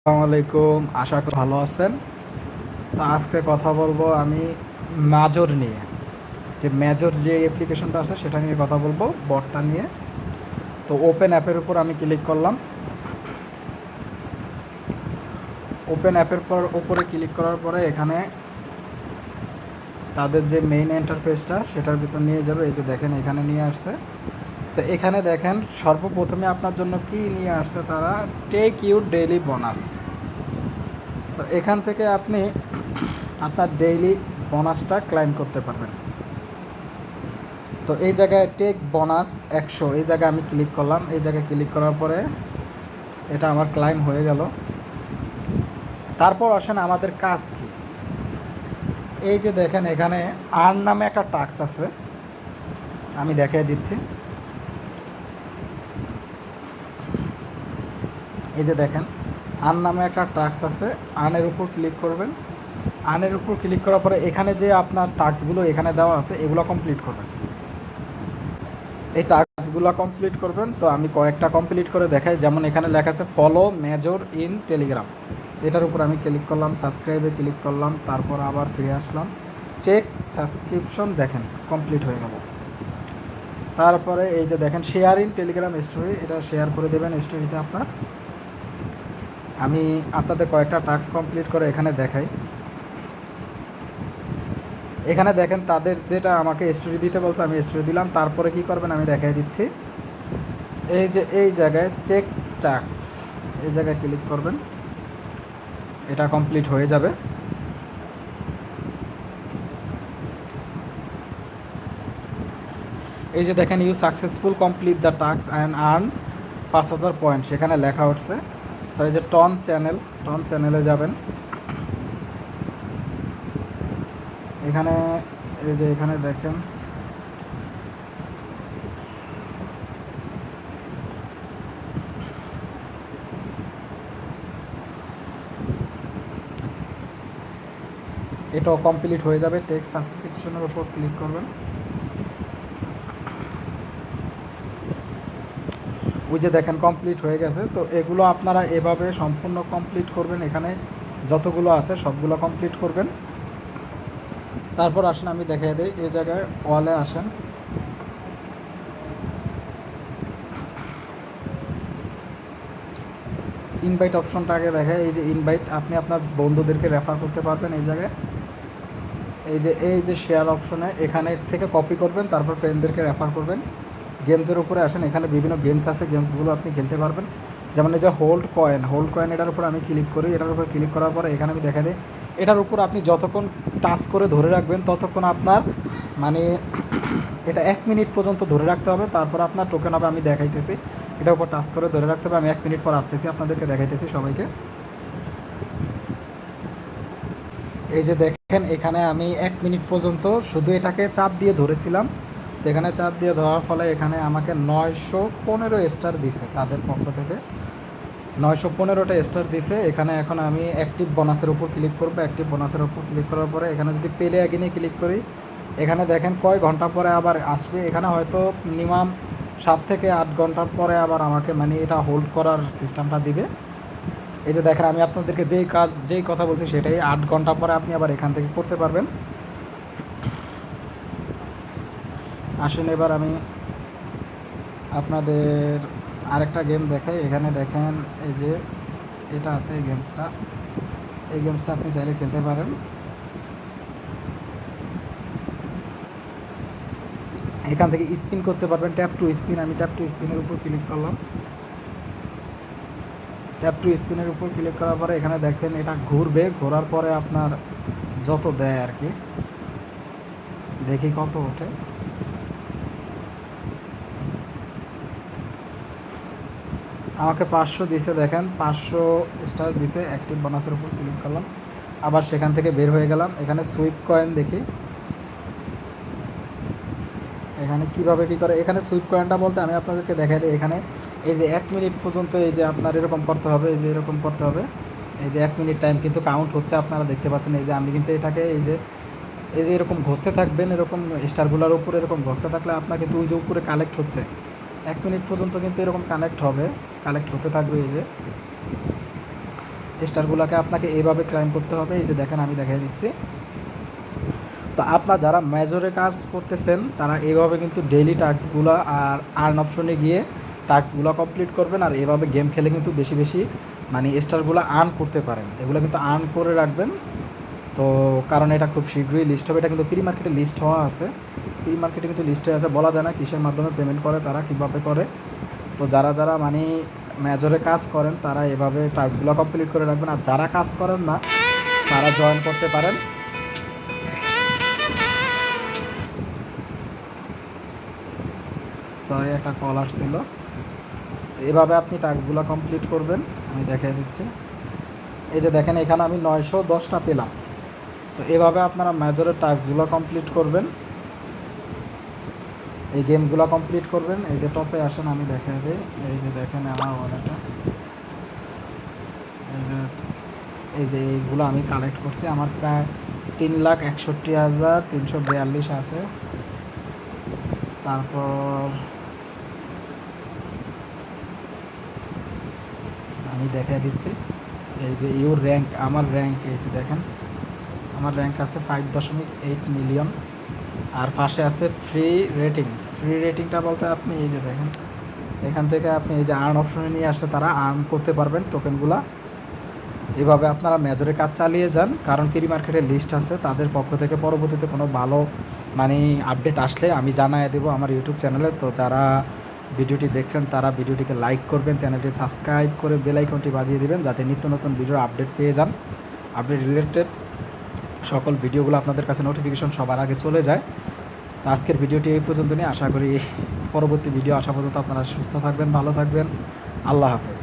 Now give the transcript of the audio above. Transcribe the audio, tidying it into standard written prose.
আসসালামু আলাইকুম, আশা করি ভালো আছেন। তো আজকে কথা বলবো আমি মাজর নিয়ে, যে মেজর যে অ্যাপ্লিকেশনটা আছে সেটা নিয়ে কথা বলবো, বটটা নিয়ে। তো ওপেন অ্যাপের উপর আমি ক্লিক করলাম। ওপেন অ্যাপের উপরে ক্লিক করার পরে এখানে তাদের যে মেইন ইন্টারফেসটা সেটার ভিতর নিয়ে যাবে। এই যে দেখেন এখানে নিয়ে আসছে। তো এখানে দেখেন সর্বপ্রথমে আপনার জন্য কি নিয়ে আসছে তারা, টেক ইউর ডেইলি বোনাস। তো এখান থেকে আপনি আপনার ডেইলি বোনাসটা ক্লাইম করতে পারবেন। তো এই জায়গায় টেক বোনাস 100, এই জায়গায় আমি ক্লিক করলাম। এই জায়গায় ক্লিক করার পরে এটা আমার ক্লাইম হয়ে গেল। তারপর আসেন আমাদের কাজ কি। এই যে দেখেন এখানে আর্ন নামে একটা টাস্ক আছে, আমি দেখিয়ে দিচ্ছি। এই যে দেখেন আর্ন নামে একটা টাস্ক আছে, আর্নের উপর ক্লিক করবেন। আর্নের উপর ক্লিক করার পরে এখানে যে আপনার টাস্কগুলো এখানে দেওয়া আছে এগুলো কমপ্লিট করবেন। এই টাস্কগুলো কমপ্লিট করবেন। তো আমি কয়েকটা কমপ্লিট করে দেখাই। যেমন এখানে লেখা আছে ফলো মেজর ইন টেলিগ্রাম, এটার উপর আমি ক্লিক করলাম, সাবস্ক্রাইবে ক্লিক করলাম, তারপর আবার ফিরে আসলাম। চেক সাবস্ক্রিপশন, দেখেন কমপ্লিট হয়ে গেল। তারপরে এই যে দেখেন শেয়ার ইন টেলিগ্রাম স্টোরি, এটা শেয়ার করে দেবেন স্টোরিতে আপনার। আমি আপনাদের কয়েকটা টাস্ক কমপ্লিট করে এখানে দেখাই। এখানে দেখেন তাদের যেটা আমাকে স্টোরি দিতে বলছে আমি স্টোরি দিলাম। তারপরে কি করবেন আমি দেখাই দিচ্ছি। এই যে এই জায়গায় চেক টাস্ক, এই জায়গায় ক্লিক করবেন, এটা কমপ্লিট হয়ে যাবে। এই যে দেখেন you successful complete the task and earn 5000 point, সেখানে লেখা উঠছে। তো এই যে টন চ্যানেলে যাবেন। এখানে এই যে এখানে দেখেন এটাও কমপ্লিট হয়ে যাবে। টেক্সট সাবস্ক্রিপশনের উপর ক্লিক করবেন। ওই যে দেখেন কমপ্লিট হয়ে গেছে। তো এগুলো আপনারা এভাবে সম্পূর্ণ কমপ্লিট করবেন। এখানে যতগুলো আছে সবগুলো কমপ্লিট করবেন। তারপর আসেন আমি দেখিয়ে দিই। এই জায়গায় ওয়ালে আসেন। ইনভাইট অপশনটা আগে দেখায়। এই যে ইনভাইট, আপনি আপনার বন্ধুদেরকে রেফার করতে পারবেন। এই জায়গায় এই যে শেয়ার অপশনে এখানে থেকে কপি করবেন, তারপর ফ্রেন্ডদেরকে রেফার করবেন। গেমসের উপরে আসেন, এখানে বিভিন্ন গেমস আছে, গেমসগুলো আপনি খেলতে পারবেন। যেমন এই যে হোল্ড কয়েন, এটার উপর আমি ক্লিক করি। এটার উপর ক্লিক করার পরে এখানে আমি দেখা দিই, এটার উপর আপনি যতক্ষণ টাচ করে ধরে রাখবেন ততক্ষণ আপনার মানে এটা 1 মিনিট পর্যন্ত ধরে রাখতে হবে। তারপর আপনার টোকেন হবে। আমি দেখাইতেছি, এটার উপর টাচ করে ধরে রাখতে হবে। আমি 1 মিনিট পর আসতেছি, আপনাদেরকে দেখাইতেছি সবাইকে। এই যে দেখেন এখানে আমি 1 মিনিট পর্যন্ত শুধু এটাকে চাপ দিয়ে ধরেছিলাম। তো এখানে চাপ দিয়ে ধরার ফলে এখানে আমাকে 915 স্টার দিছে তাদের পক্ষ থেকে, 915টা স্টার দিছে। এখানে এখন আমি অ্যাক্টিভ বোনাসের উপর ক্লিক করব। অ্যাক্টিভ বোনাসের উপর ক্লিক করার পরে এখানে যদি পেলে অ্যাগিনে ক্লিক করি, এখানে দেখেন কয় ঘন্টা পরে আবার আসবে। এখানে হয়তো মিনিমাম 7 থেকে 8 ঘন্টা পরে আবার আমাকে মানে এটা হোল্ড করার সিস্টেমটা দিবে। এই যে দেখেন আমি আপনাদেরকে যেই কথা বলছি সেটাই 8 ঘন্টা পরে আপনি আবার এখান থেকে করতে পারবেন। আসেন এবার আমি আপনাদের আরেকটা গেম দেখাই। এখানে দেখেন এই যে এটা আছে, এই গেমসটা আপনি চাইলে খেলতে পারেন। এখান থেকে স্পিন করতে পারবেন, ট্যাপ টু স্পিন। আমি ট্যাপ টু স্পিনের উপর ক্লিক করলাম। ট্যাপ টু স্পিনের উপর ক্লিক করার পরে এখানে দেখেন এটা ঘুরবে, ঘোরার পরে আপনার যত দেয় আর কি, দেখি কত ওঠে। আমাকে 500 দিছে, দেখেন 500 স্টার দিছে। অ্যাক্টিভ বোনাসের উপর ক্লিক করলাম, আবার সেখান থেকে বের হয়ে গেলাম। এখানে সুইপ কয়েন দেখি এখানে কিভাবে কী করে। এখানে সুইপ কয়েনটা বলতে আমি আপনাদেরকে দেখাই দিই। এখানে এই যে 1 মিনিট পর্যন্ত এই যে আপনার এরকম করতে হবে, এই যে এরকম করতে হবে। এই যে 1 মিনিট টাইম কিন্তু কাউন্ট হচ্ছে, আপনারা দেখতে পাচ্ছেন। এই যে আমি কিন্তু এটাকে এই যে এরকম ঘষতে থাকবেন, এরকম স্টারগুলোর উপরে এরকম ঘষতে থাকলে আপনার কিন্তু ওই যে উপরে কালেক্ট হচ্ছে। 1 মিনিট পর্যন্ত কিন্তু এরকম কালেক্ট হতে থাকবে। এই যে স্টারগুলোকে আপনাকে এইভাবে ক্লাইম করতে হবে। এই যে দেখেন আমি দেখাই দিচ্ছি। তো আপনার যারা মেজরে কাজ করতেছেন তারা এইভাবে কিন্তু ডেইলি টাস্কগুলো আর আর্ন অপশনে গিয়ে টাস্কগুলো কমপ্লিট করবেন, আর এভাবে গেম খেলে কিন্তু বেশি বেশি মানে স্টারগুলো আর্ন করতে পারেন। এগুলো কিন্তু আর্ন করে রাখবেন। তো কারণ এটা খুব শীঘ্রই লিস্ট হবে, এটা কিন্তু প্রি মার্কেটে লিস্ট হওয়া আছে, প্রি মার্কেটে কিন্তু লিস্ট হয়ে আছে, বলা যায় না কিসের মাধ্যমে পেমেন্ট করে তারা, কীভাবে করে। তো যারা যারা মানে মেজরে কাজ করেন তারা এভাবে টাস্কগুলো কমপ্লিট করে রাখবেন, আর যারা কাজ করেন না তারা জয়েন করতে পারেন। সরি, একটা কল আসছিল। এভাবে আপনি টাস্কগুলো কমপ্লিট করবেন, আমি দেখিয়ে দিচ্ছি। এই যে দেখেন এখানে আমি 910টা পেলাম। তো এভাবে আপনারা মেজরের টাস্কগুলো কমপ্লিট করবেন, এই গেমগুলো কমপ্লিট করবেন। এই যে টপে আসেন, আমি দেখাই দিই। এই যে দেখেন আমার ওয়ালেটে এই যে এইগুলো আমি কালেক্ট করছি, আমার প্রায় 3,61,342 আছে। তারপর আমি দেখাই দিচ্ছি। এই যে ইউর র্যাঙ্ক, আমার র্যাঙ্ক এই যে দেখেন আমার র্যাঙ্ক আছে 5.8 মিলিয়ন। আর পাশে আছে ফ্রি রেটিং। ফ্রি রেটিংটা বলতে আপনি এই যে দেখেন এখান থেকে আপনি এই যে আর্ন অপশনে নিয়ে আসছে, তারা আর্ন করতে পারবেন টোকেনগুলা। এভাবে আপনারা মেজরে কাজ চালিয়ে যান, কারণ প্রি মার্কেটের লিস্ট আছে, তাদের পক্ষ থেকে পরবর্তীতে কোনো ভালো মানে আপডেট আসলে আমি জানাই দেবো আমার ইউটিউব চ্যানেলে। তো যারা ভিডিওটি দেখছেন তারা ভিডিওটিকে লাইক করবেন, চ্যানেলটি সাবস্ক্রাইব করে বেল আইকনটি বাজিয়ে দেবেন, যাতে নিত্য নতুন ভিডিওর আপডেট পেয়ে যান। আপডেট রিলেটেড সকল ভিডিওগুলো আপনাদের কাছে নোটিফিকেশন সবার আগে চলে যায়। তো আজকের ভিডিওটি এই পর্যন্ত নিয়ে, আশা করি পরবর্তী ভিডিও আসা পর্যন্ত আপনারা সুস্থ থাকবেন, ভালো থাকবেন। আল্লাহ হাফেজ।